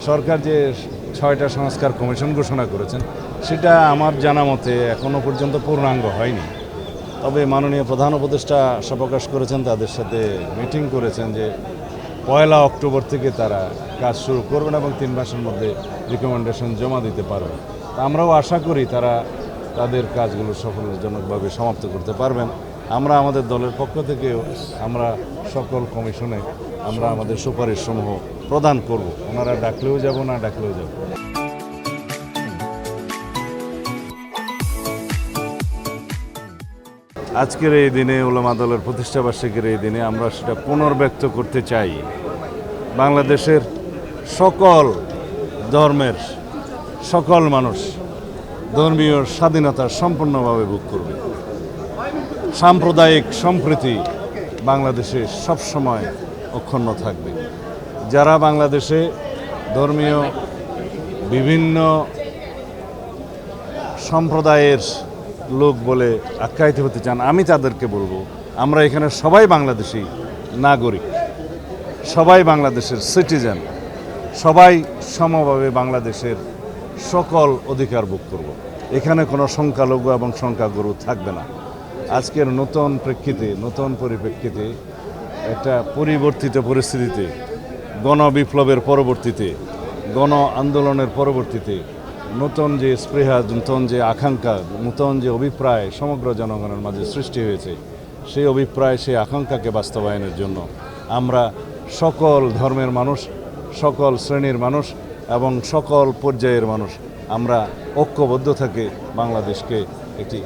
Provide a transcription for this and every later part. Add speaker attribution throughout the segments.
Speaker 1: সরকার যে 6টা সংস্কার কমিশন ঘোষণা করেছেন সেটা আমার জানা মতে এখনও পর্যন্ত পূর্ণাঙ্গ হয়নি। তবে মাননীয় প্রধান উপদেষ্টা আশা প্রকাশ করেছেন, তাদের সাথে মিটিং করেছেন যে 1 অক্টোবর থেকে তারা কাজ শুরু করবেন এবং 3 মাসের মধ্যে রিকমেন্ডেশন জমা দিতে পারবেন। তা আমরাও আশা করি তারা তাদের কাজগুলো সফলজনকভাবে সমাপ্ত করতে পারবেন। আমরা আমাদের দলের পক্ষ থেকেও আমরা সকল কমিশনে আমরা আমাদের সুপারিশসমূহ প্রদান করব। ওনারা ডাকলেও যাব, না ডাকলেও যাব। আজকের এই দিনে উলামা দলের প্রতিষ্ঠাবার্ষিকীর এই দিনে আমরা সেটা পুনর্ব্যক্ত করতে চাই। বাংলাদেশের সকল ধর্মের সকল মানুষ ধর্মীয় স্বাধীনতা সম্পূর্ণভাবে ভোগ করবে। সাম্প্রদায়িক সম্প্রীতি বাংলাদেশে সবসময় অক্ষুণ্ণ থাকবে। যারা বাংলাদেশে ধর্মীয় বিভিন্ন সম্প্রদায়ের লোক বলে আখ্যায়িত হতে চান, আমি তাদেরকে বলবো আমরা এখানে সবাই বাংলাদেশি নাগরিক, সবাই বাংলাদেশের সিটিজেন, সবাই সমভাবে বাংলাদেশের সকল অধিকার ভোগ করব। এখানে কোনো সংখ্যালঘু এবং সংখ্যাগুরু থাকবে না। আজকের নতুন প্রেক্ষিতে, নতুন পরিপ্রেক্ষিতে, একটা পরিবর্তিত পরিস্থিতিতে, গণবিপ্লবের পরবর্তীতে, গণ আন্দোলনের পরবর্তীতে নতুন যে স্পৃহা, নতুন যে আকাঙ্ক্ষা, নতুন যে অভিপ্রায় সমগ্র জনগণের মাঝে সৃষ্টি হয়েছে, সেই অভিপ্রায়, সেই আকাঙ্ক্ষাকে বাস্তবায়নের জন্য আমরা সকল ধর্মের মানুষ, সকল শ্রেণীর মানুষ এবং সকল পর্যায়ের মানুষ আমরা ঐক্যবদ্ধ থেকে বাংলাদেশকে একটি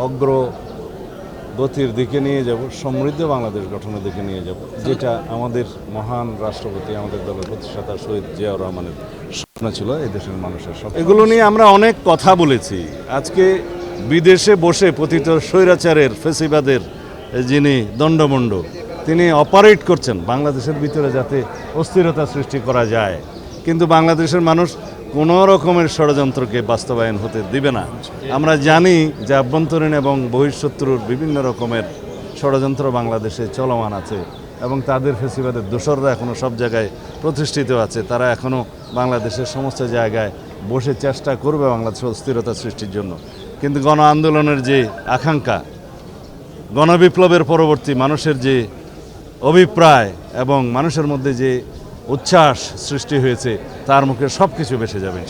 Speaker 1: অগ্রগতির দিকে নিয়ে যাব, সমৃদ্ধ বাংলাদেশ গঠনের দিকে নিয়ে যাব, যেটা আমাদের মহান রাষ্ট্রপতি, আমাদের দলের প্রতিষ্ঠাতা শহীদ জিয়াউর রহমানের স্বপ্ন ছিল এই দেশের মানুষের স্বপ্ন। এগুলো নিয়ে আমরা অনেক কথা বলেছি। আজকে বিদেশে বসে পতিত স্বৈরাচারের, ফেসিবাদের যিনি দণ্ডমুণ্ড, তিনি অপারেট করছেন বাংলাদেশের ভিতরে যাতে অস্থিরতা সৃষ্টি করা যায়, কিন্তু বাংলাদেশের মানুষ কোনো রকমের ষড়যন্ত্রকে বাস্তবায়ন হতে দিবে না। আমরা জানি যে আভ্যন্তরীণ এবং বহিঃশত্রুর বিভিন্ন রকমের ষড়যন্ত্র বাংলাদেশে চলমান আছে এবং তাদের ফেসিবাদের দোসররা এখনও সব জায়গায় প্রতিষ্ঠিত আছে। তারা এখনও বাংলাদেশের সমস্ত জায়গায় বসে চেষ্টা করবে বাংলাদেশের অস্থিরতা সৃষ্টির জন্য। কিন্তু গণ আন্দোলনের যে আকাঙ্ক্ষা, গণবিপ্লবের পরবর্তী মানুষের যে অভিপ্রায় এবং মানুষের মধ্যে যে উচ্ছ্বাস সৃষ্টি হয়েছে, তার মুখে সব কিছু ভেসে যাবে।